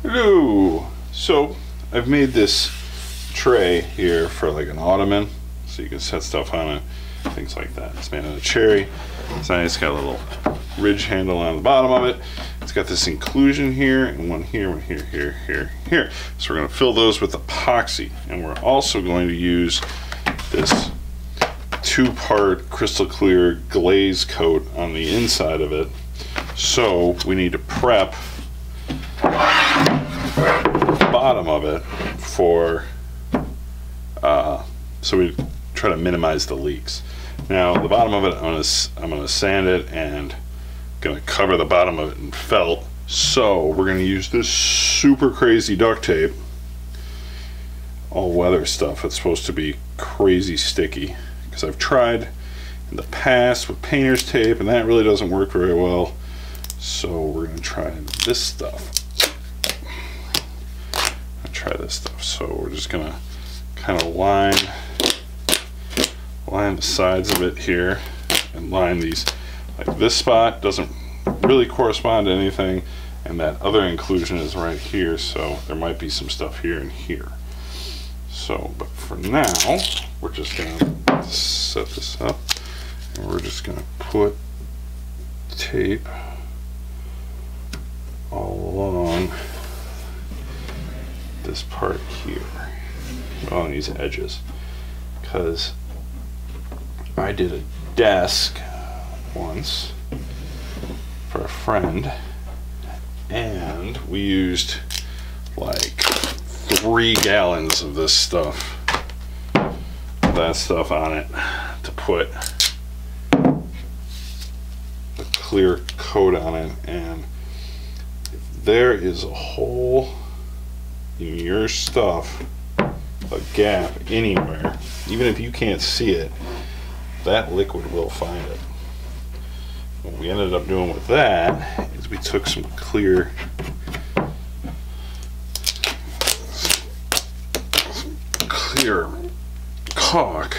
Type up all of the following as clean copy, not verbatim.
Hello. So I've made this tray here for like an ottoman, so you can set stuff on it, things like that. It's made out of cherry. It's nice. It's got a little ridge handle on the bottom of it. It's got this inclusion here and one here, one here, here. So we're going to fill those with epoxy, and we're also going to use this two-part crystal clear glaze coat on the inside of it. So we need to prep the bottom of it for so we try to minimize the leaks. Now the bottom of it, I'm gonna sand it and gonna cover the bottom of it in felt. So we're gonna use this super crazy duct tape, all weather stuff. It's supposed to be crazy sticky, because I've tried in the past with painter's tape and that really doesn't work very well. So we're gonna try this stuff. Try this stuff. So we're just gonna kind of line the sides of it here and line these. Like this spot doesn't really correspond to anything, and that other inclusion is right here, so there might be some stuff here and here. So, but for now, we're just gonna set this up, and we're just gonna put tape all along this part here, on these edges, because I did a desk once for a friend and we used like 3 gallons of this stuff, that stuff on it, to put a clear coat on it. And if there is a hole in your stuff, a gap anywhere, even if you can't see it, that liquid will find it. What we ended up doing with that is we took some clear caulk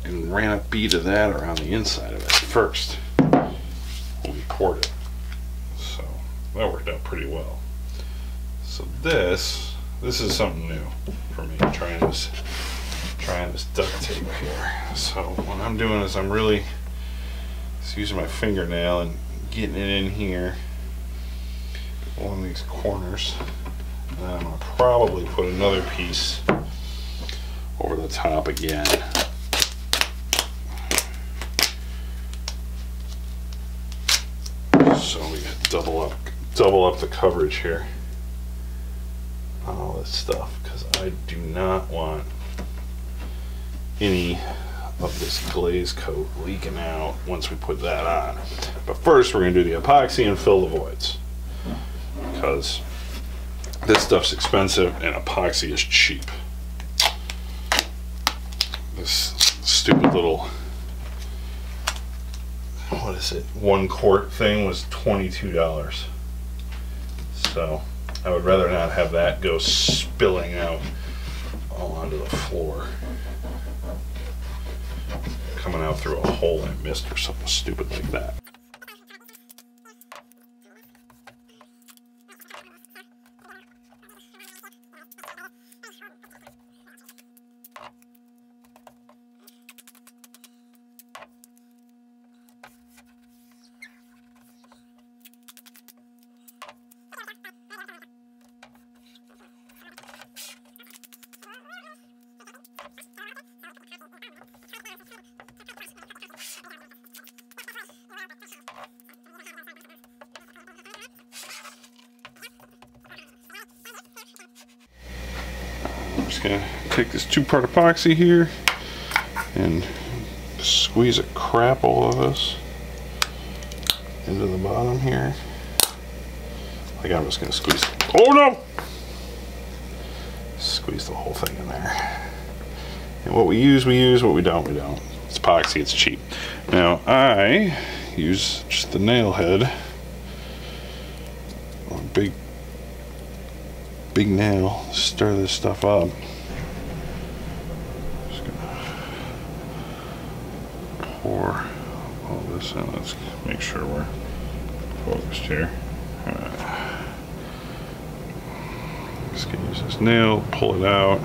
and ran a bead of that around the inside of it first when we poured it. So that worked out pretty well. So this is something new for me, trying this duct tape here. So what I'm doing is I'm really just using my fingernail and getting it in here along these corners, and then I'm gonna probably put another piece over the top again. So we got double up the coverage here on all this stuff, because I do not want any of this glaze coat leaking out once we put that on. But first we're going to do the epoxy and fill the voids, because this stuff's expensive and epoxy is cheap. This stupid little, what is it, 1 quart thing was $22. So I would rather not have that go spilling out all onto the floor, coming out through a hole I missed or something stupid like that. I'm just gonna take this 2-part epoxy here and squeeze a crap all of this into the bottom here. Like I'm just gonna squeeze. Oh no! Squeeze the whole thing in there. And what we use, what we don't, we don't. It's epoxy, it's cheap. Now I use just the nail head, a big nail, stir this stuff up. Just gonna pour all this in. Let's make sure we're focused here. All right. just gonna use this nail, pull it out,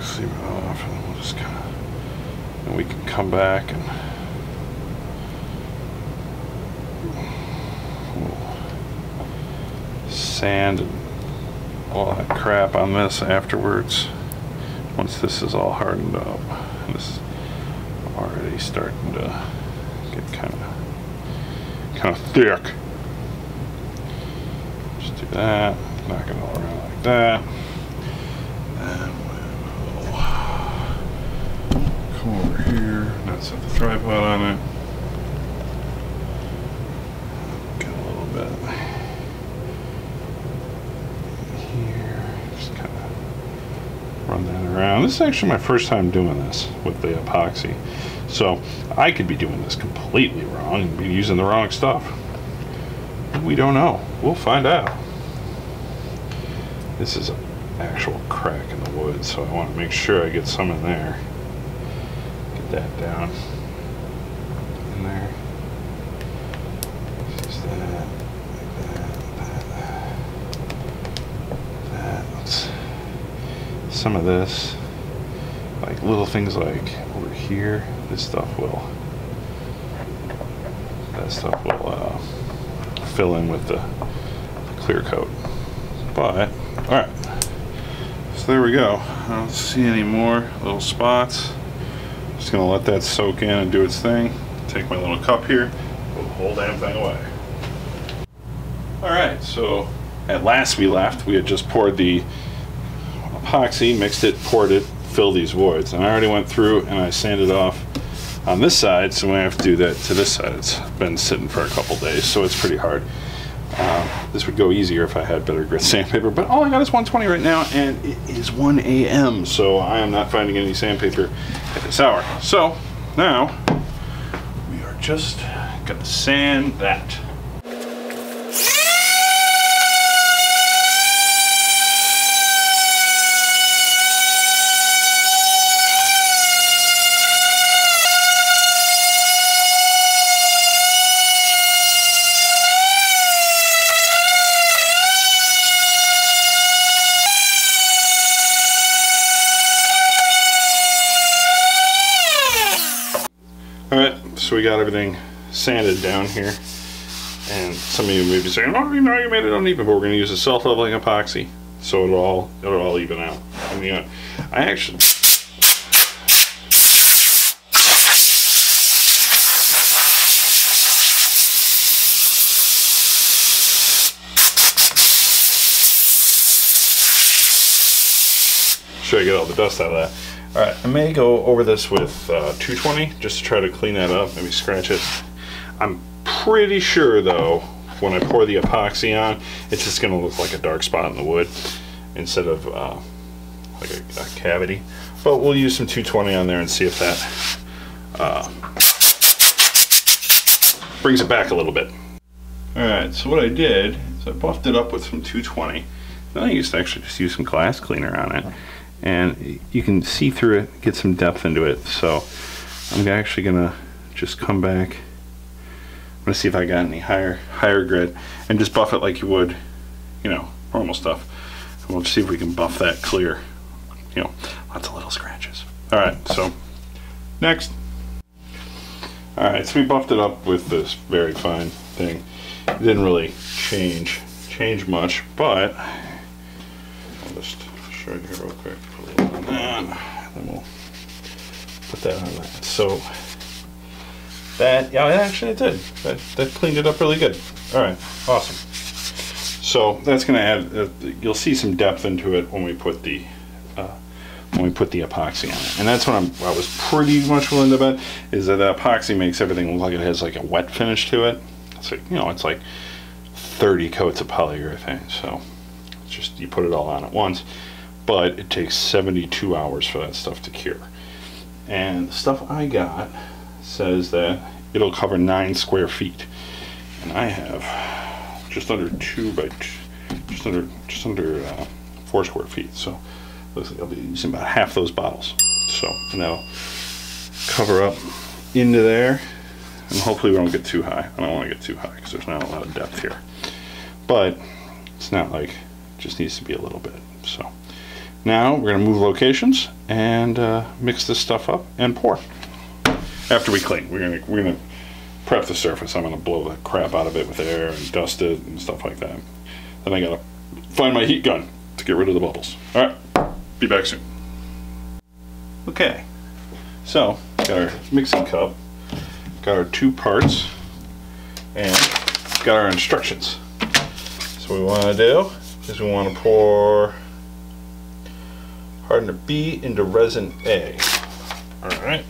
see it off, and we'll just kind of, and we can come back and sand and all that crap on this afterwards. Once this is all hardened up, and this is already starting to get kind of thick. Just do that, knock it all around like that, and we'll come over here, not set the tripod on it. Get a little bit here, just kind of run that around. This is actually my first time doing this with the epoxy, so I could be doing this completely wrong and be using the wrong stuff. We don't know. We'll find out. This is an actual crack in the wood, so I want to make sure I get some in there. Get that down in there. Just that, like that. Some of this, like little things like over here, that stuff will fill in with the clear coat. But all right, so there we go. I don't see any more little spots. Just gonna let that soak in and do its thing. Take my little cup here, put the whole damn thing away. All right, so at last we left. We had just poured the epoxy, mixed it, poured it, filled these voids, and I already went through and I sanded off on this side, so when I have to do that to this side, it's been sitting for a couple days, so it's pretty hard. This would go easier if I had better grit sandpaper, but all I got is 120 right now, and it is 1 a.m., so I am not finding any sandpaper at this hour. So now we are just gonna sand that. Alright, so we got everything sanded down here, and some of you may be saying, oh, you know, you made it uneven, but we're going to use a self-leveling epoxy, so it'll all even out. I mean, I actually... Sure, I get all the dust out of that. Alright, I may go over this with 220 just to try to clean that up, maybe scratch it. I'm pretty sure though, when I pour the epoxy on, it's just going to look like a dark spot in the wood instead of like a cavity. But we'll use some 220 on there and see if that brings it back a little bit. Alright, so what I did is I buffed it up with some 220. Then I used to actually just use some glass cleaner on it. And you can see through it, get some depth into it. So I'm actually gonna just come back. I'm gonna see if I got any higher grit, and just buff it like you would, you know, normal stuff. And we'll see if we can buff that clear. You know, lots of little scratches. All right, so next. All right, so we buffed it up with this very fine thing. It didn't really change much, but I'll just show you here real quick. Put a little on that, and then we'll put that on that. So that, yeah, actually it did. That cleaned it up really good. All right, awesome. So that's going to add. You'll see some depth into it when we put the epoxy on it, and that's what I was pretty much willing to bet is that the epoxy makes everything look like it has like a wet finish to it. It's like, you know, it's like 30 coats of polyurethane. So it's just, you put it all on at once, but it takes 72 hours for that stuff to cure. And the stuff I got says that it'll cover 9 square feet, and I have just under 4 square feet. So looks like I'll be using about half those bottles. So, and that'll cover up into there, and hopefully we don't get too high. I don't want to get too high because there's not a lot of depth here. But It's not like, it just needs to be a little bit. So now we're going to move locations and mix this stuff up and pour. After we clean, we're gonna prep the surface. I'm gonna blow the crap out of it with air and dust it and stuff like that. Then I gotta find my heat gun to get rid of the bubbles. All right, be back soon. Okay, so got our mixing cup, got our 2 parts, and got our instructions. So what we want to do is we want to pour hardener B into resin A. All right.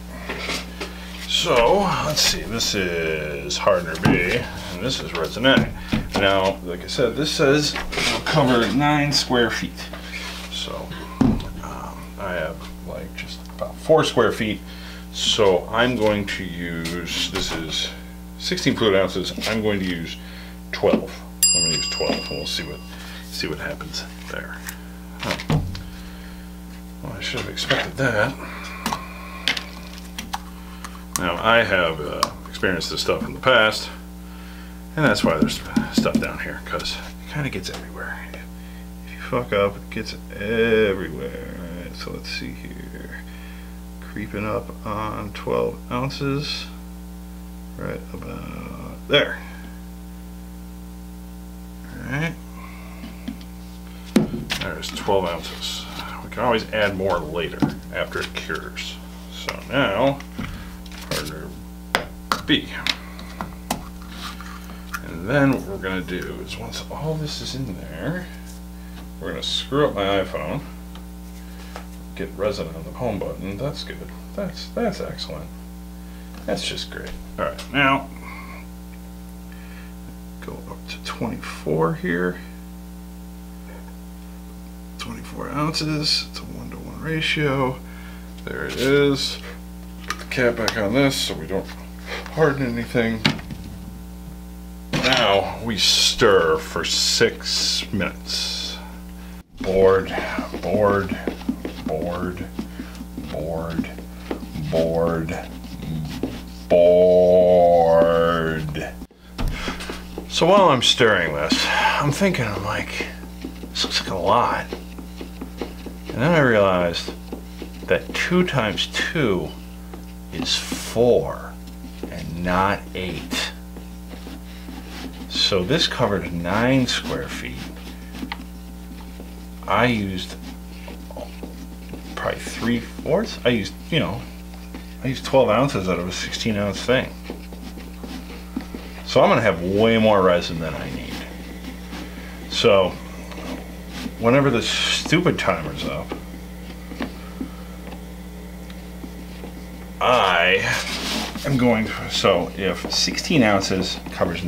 So let's see. This is hardener B, and this is resin A. Now, like I said, this says it'll cover 9 square feet. So I have like just about 4 square feet. So I'm going to use, this is 16 fluid ounces. I'm going to use 12. I'm going to use 12, and we'll see what happens there. Huh. Well, I should have expected that. Now, I have experienced this stuff in the past, and that's why there's stuff down here, because it kind of gets everywhere. If you fuck up, it gets everywhere. All right, so let's see here. Creeping up on 12 ounces, right about there. All right, there's 12 ounces. We can always add more later after it cures. So now, hardener B. And then what we're going to do is once all this is in there, we're going to screw up my iPhone, get resin on the home button. That's good. That's excellent. That's just great. All right, now go up to 24 here. 24 ounces. It's a 1-to-1 ratio. There it is. Put the cap back on this so we don't harden anything. Now we stir for 6 minutes. Board, board, board, board, board, board. So while I'm stirring this, I'm thinking, I'm like, this looks like a lot. And then I realized that 2 times 2 is 4 and not 8. So this covered 9 square feet. I used probably 3/4. I used, I used 12 ounces out of a 16-ounce thing. So I'm gonna have way more resin than I need. So whenever this stupid timer's up, I am going to, so if 16 ounces covers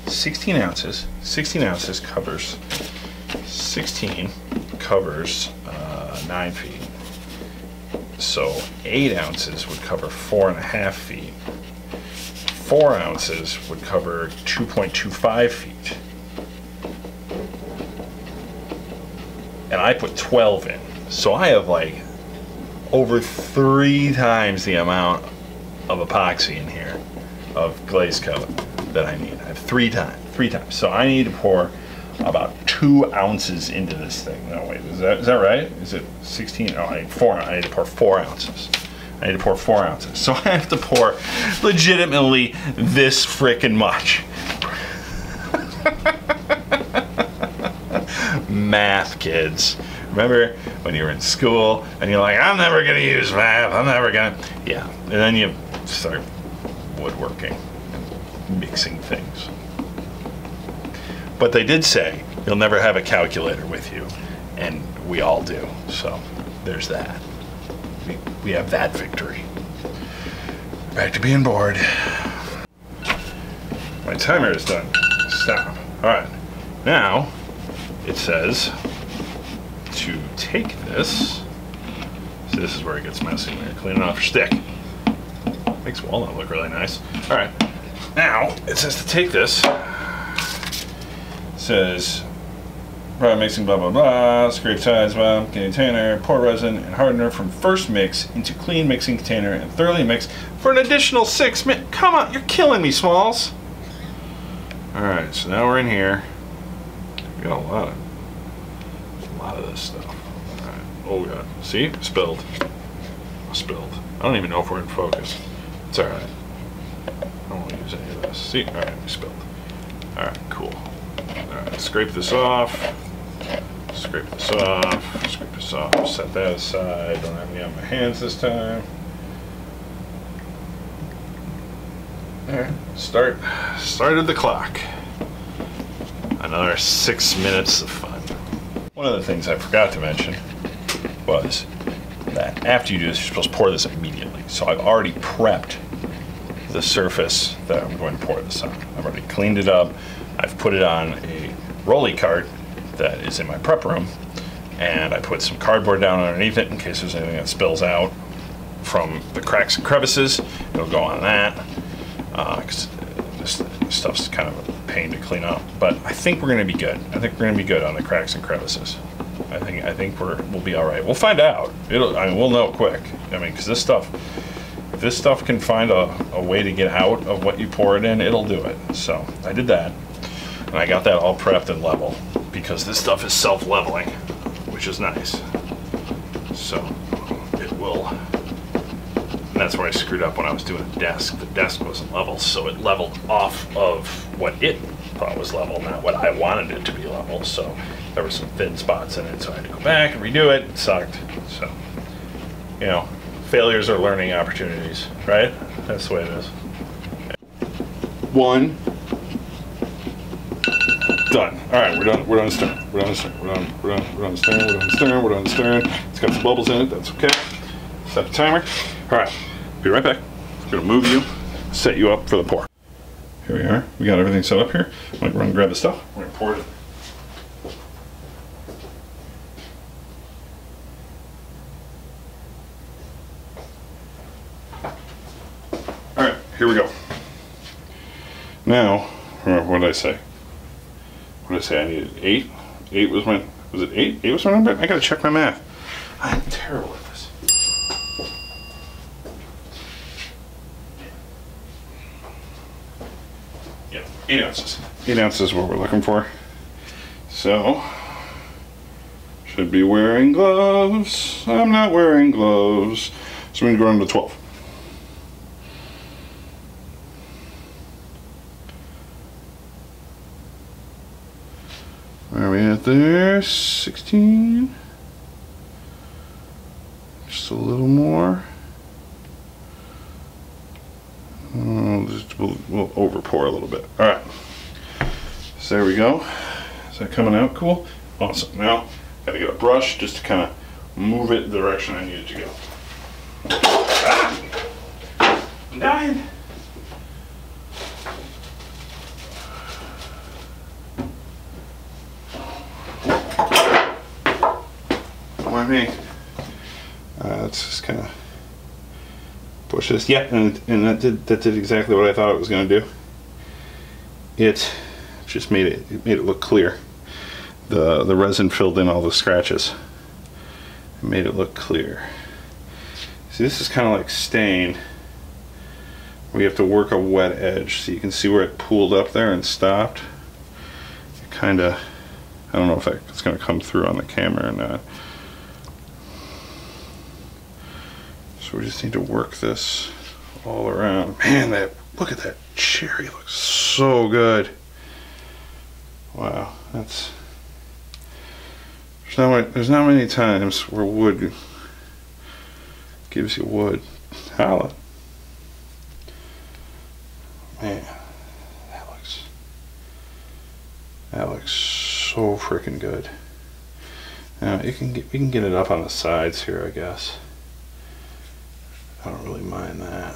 16 ounces, 16 ounces covers 16 covers 9 feet. So 8 ounces would cover 4.5 feet. 4 ounces would cover 2.25 feet. And I put 12 in. So I have like over 3 times the amount of epoxy in here, of glaze coat, that I need. I have 3 times. So I need to pour about 2 ounces into this thing. No, wait, is that right? Is it 16? Oh, I need 4. I need to pour 4 ounces. I need to pour 4 ounces. So I have to pour legitimately this frickin' much. Math, kids. Remember when you were in school and you're like, I'm never gonna use math, I'm never gonna. Yeah, and then you start woodworking and mixing things. But they did say you'll never have a calculator with you, and we all do. So there's that. We have that victory. Back to being bored. My timer is done. Stop. All right. Now it says to take this. So this is where it gets messy when you're cleaning off your stick. Makes walnut look really nice. All right. Now it says to take this. It says product mixing, blah blah blah, scrape sides, container, pour resin and hardener from first mix into clean mixing container and thoroughly mix for an additional 6 minutes. Come on, you're killing me, Smalls. All right, so now we're in here. We got a lot of this stuff. All right. Oh god, see, spilled. I don't even know if we're in focus. It's all right. I don't want to use any of this. See, all right, we spilled. All right, cool. All right, scrape this off. Scrape this off. Scrape this off. Set that aside. Don't have any on my hands this time. All right, started the clock. Another 6 minutes of fun. One of the things I forgot to mention was that after you do this, you're supposed to pour this immediately. So I've already prepped the surface that I'm going to pour this on. I've already cleaned it up. I've put it on a rolly cart that is in my prep room, and I put some cardboard down underneath it in case there's anything that spills out from the cracks and crevices. It'll go on that, because this stuff's kind of a pain to clean up. But I think we're going to be good. I think we're going to be good on the cracks and crevices. I think we'll be all right. We'll find out. We'll know quick. I mean, because this stuff, if this stuff can find a way to get out of what you pour it in, it'll do it. So I did that, and I got that all prepped and level because this stuff is self-leveling, which is nice. So it will. And that's where I screwed up when I was doing the desk. The desk wasn't level, so it leveled off of what it thought was level, not what I wanted it to be level. So there were some thin spots in it, so I had to go back and redo it. It sucked. So, you know, failures are learning opportunities, right? That's the way it is. One. Done. All right, we're done. We're done the stern. We're done the stern. We're done the stern. We're done the stern. We're done the stern. It's got some bubbles in it. That's okay. Set the timer. All right, be right back. I'm gonna move you, set you up for the pour. Here we are. We got everything set up here. I'm gonna run and grab the stuff. We're gonna pour it. All right, here we go. Now, what did I say? What did I say? I needed 8. 8 was my. Was it 8? 8 was my number. I gotta check my math. I'm terrible at this. Yeah, 8 ounces. 8 ounces is what we're looking for. So, should be wearing gloves. I'm not wearing gloves. So I'm gonna go down to 12. Where are we at there? 16. Just a little more. We'll over pour a little bit. All right. So there we go. Is that coming out cool? Awesome. Now, gotta get a brush just to kind of move it the direction I need it to go. Ah! I'm dying. Me. Let's just kind of push this. Yeah, and that did exactly what I thought it was going to do. It just made it look clear. The resin filled in all the scratches. It made it look clear. See, this is kind of like stain. We have to work a wet edge, so you can see where it pooled up there and stopped. It kind of, I don't know if it's going to come through on the camera or not. So we just need to work this all around. Man, look at that cherry, looks so good. Wow, there's not many times where wood gives you wood. Holla. Man, that looks so freaking good. Now we can get it up on the sides here, I guess. I don't really mind that.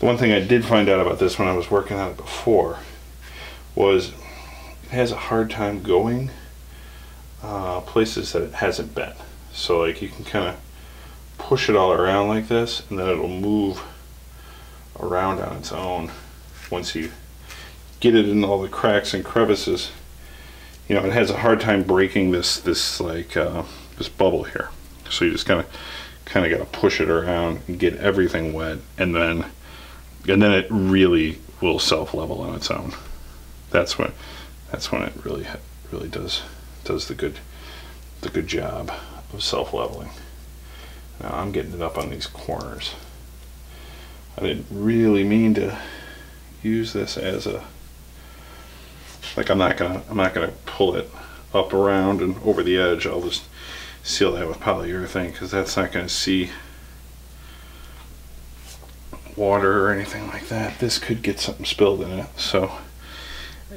The one thing I did find out about this when I was working on it before was it has a hard time going places that it hasn't been. So like you can kind of push it all around like this, and then it'll move around on its own once you get it in all the cracks and crevices. You know, it has a hard time breaking this bubble here. So you just kind of got to push it around and get everything wet, and then it really will self-level on its own. That's That's when it really does the good job of self-leveling. Now I'm getting it up on these corners. I didn't really mean to use this as a, like I'm not gonna pull it up around and over the edge. I'll just seal that with polyurethane because that's not gonna see water or anything like that. This could get something spilled in it. So,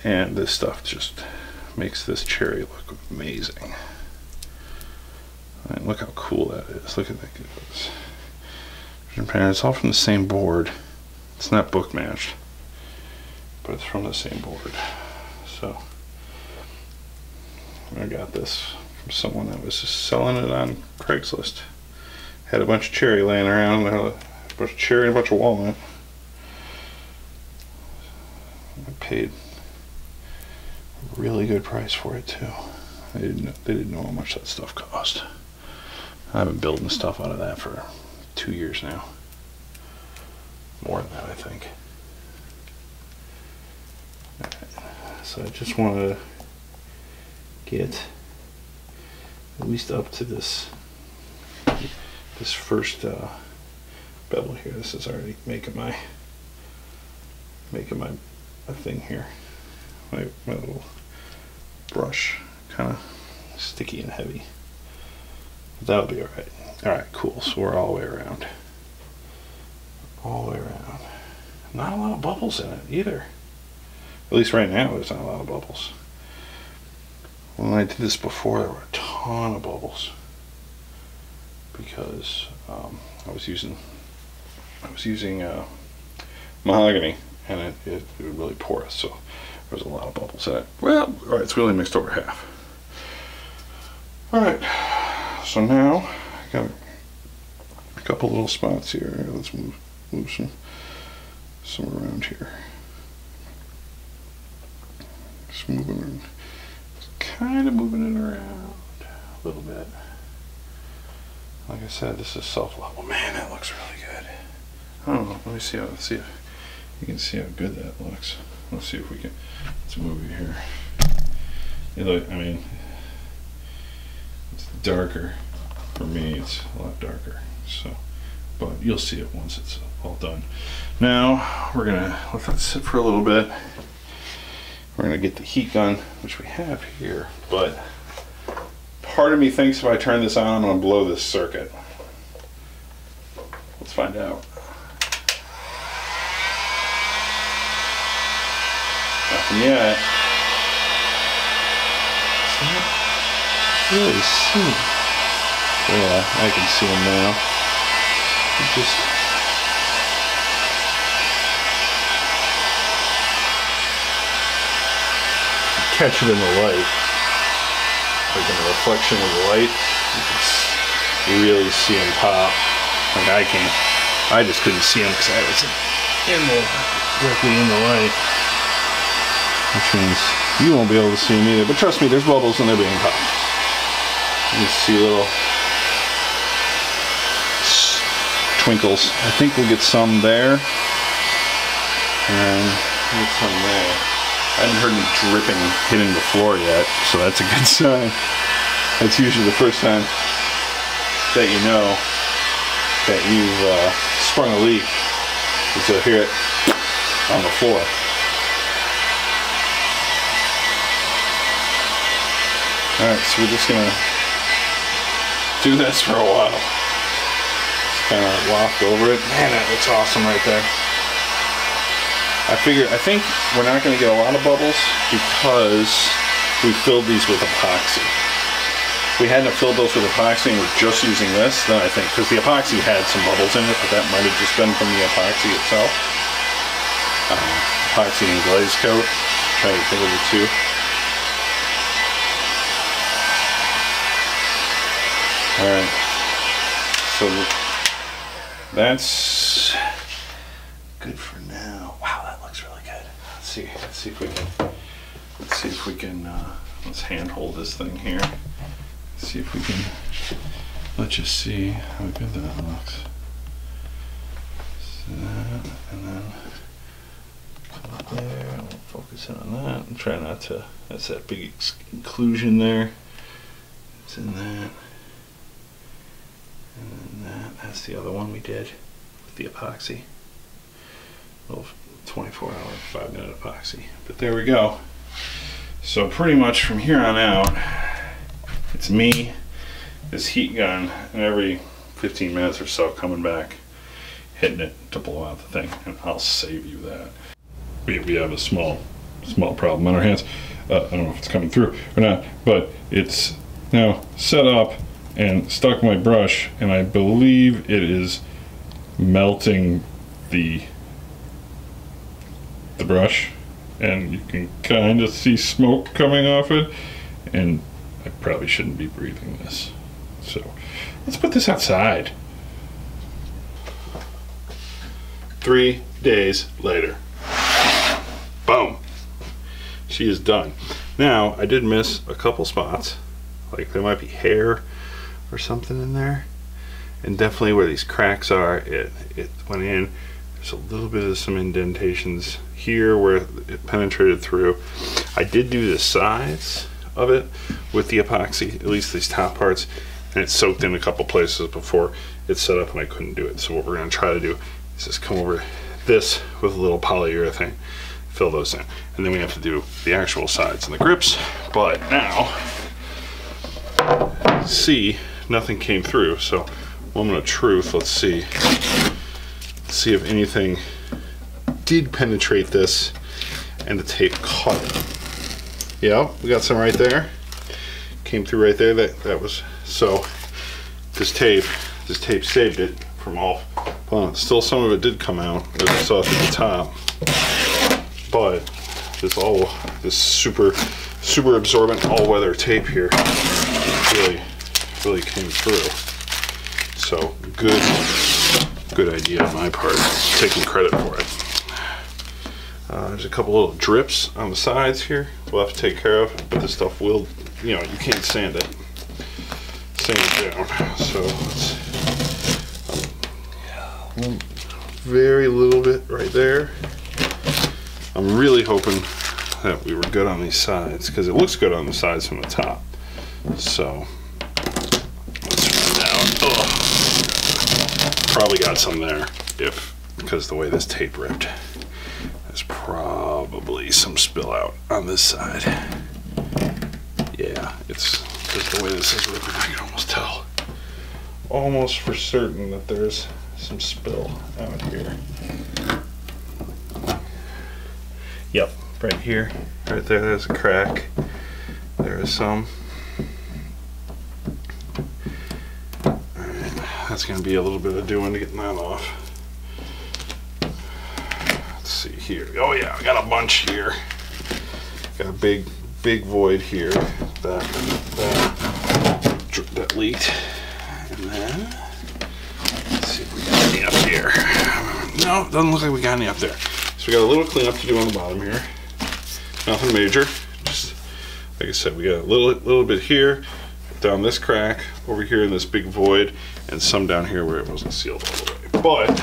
and this stuff just makes this cherry look amazing. And look how cool that is. Look at that. It's all from the same board. It's not book matched, but it's from the same board. So I got this from someone that was just selling it on Craigslist. Had a bunch of cherry laying around. A bunch of cherry and a bunch of walnut. I paid a really good price for it too. They didn't know how much that stuff cost. I've been building stuff out of that for 2 years now. More than that, I think. So I just want to get at least up to this first bevel here. This is already making my thing here. My little brush kind of sticky and heavy. But that'll be alright. Alright, cool. So we're all the way around. All the way around. Not a lot of bubbles in it either. At least right now there's not a lot of bubbles. When I did this before there were a ton of bubbles. Because I was using mahogany and it was really porous, so there was a lot of bubbles in it. Well, alright, it's really mixed over half. Alright, so now I got a couple little spots here. Let's move some around here. Just kind of moving it around a little bit. Like I said, this is self-level. Man, that looks really good. I don't know. Let me see if you can see how good that looks. Let's see if we can. Let's move it here. I mean, it's darker. For me, it's a lot darker. So, but you'll see it once it's all done. Now we're gonna let that sit for a little bit. We're gonna get the heat gun, which we have here, but part of me thinks if I turn this on, I'm gonna blow this circuit. Let's find out. Nothing yet. Really see? Yeah, I can see them now. Just catch it in the light, like in the reflection of the light. You really see them pop. Like I just couldn't see them because I was directly in the light. Which means you won't be able to see them either. But trust me, there's bubbles and they're being popped. You see little twinkles. I think we'll get some there. And we'll get some there. I haven't heard any dripping hitting the floor yet, so that's a good sign. That's usually the first time that you know that you've sprung a leak, is to hear it on the floor. Alright, so we're just gonna do this for a while. Just kind of waft over it. Man, that looks awesome right there. I think we're not going to get a lot of bubbles because we filled these with epoxy. If we hadn't filled those with epoxy and we're just using this, then I think, because the epoxy had some bubbles in it, but that might have just been from the epoxy itself. Epoxy and glaze coat, try to think of the two. Alright, so that's good for now. Wow, that looks really good. Let's see if we can let's handhold this thing here. See if we can, let's just see how good that looks. So that, and then there. I'm gonna focus in on that and try not to, that's that big inclusion there. It's in that. And then that's the other one we did with the epoxy. Little 24-hour, 5-minute epoxy. But there we go. So pretty much from here on out, it's me, this heat gun, and every 15 minutes or so coming back, hitting it to blow out the thing, and I'll save you that. We have a small problem on our hands. I don't know if it's coming through or not, but it's now set up and stuck my brush, and I believe it is melting the brush, and you can kind of see smoke coming off it, and I probably shouldn't be breathing this. So let's put this outside. 3 days later. Boom. She is done. Now, I did miss a couple spots. Like there might be hair or something in there. And definitely where these cracks are, it went in. There's a little bit of some indentations here where it penetrated through. I did do the sides of it with the epoxy, at least these top parts, and it soaked in a couple places before it set up and I couldn't do it. So what we're gonna try to do is just come over this with a little polyurethane, fill those in, and then we have to do the actual sides and the grips. But now, see, nothing came through, so moment of truth, let's see if anything did penetrate this and the tape caught it. Yeah, we got some right there. Came through right there. That was, so this tape saved it from all. Well, still some of it did come out as I saw it at the top, but this super absorbent all-weather tape here really came through. So good idea on my part, taking credit for it. There's a couple little drips on the sides here we'll have to take care of, but this stuff will, you can't sand it down. So it's very little bit right there. I'm really hoping that we were good on these sides because it looks good on the sides from the top. So let's find out. Oh, probably got some there because the way this tape ripped. There's probably some spill out on this side. Yeah, it's just the way this is ripping. I can almost tell, almost for certain, that there's some spill out here. Yep, right here, right there. There's a crack. There is some. All right, that's going to be a little bit of doing to getting that off. Here. Oh yeah, I got a bunch here. Got a big void here that leaked. And then let's see if we got any up here. No, doesn't look like we got any up there. So we got a little cleanup to do on the bottom here. Nothing major. Just like I said, we got a little bit here, down this crack, over here in this big void, and some down here where it wasn't sealed all the way. But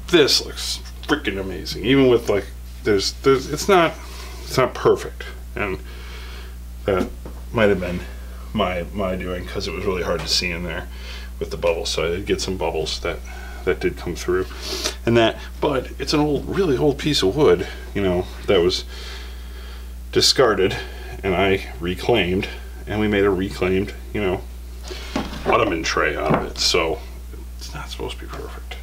this looks freaking amazing. Even with like, it's not perfect, and that might have been my doing because it was really hard to see in there with the bubbles. So I did get some bubbles that did come through, but it's an really old piece of wood, that was discarded, and I reclaimed, and we made a reclaimed, ottoman tray out of it. So it's not supposed to be perfect.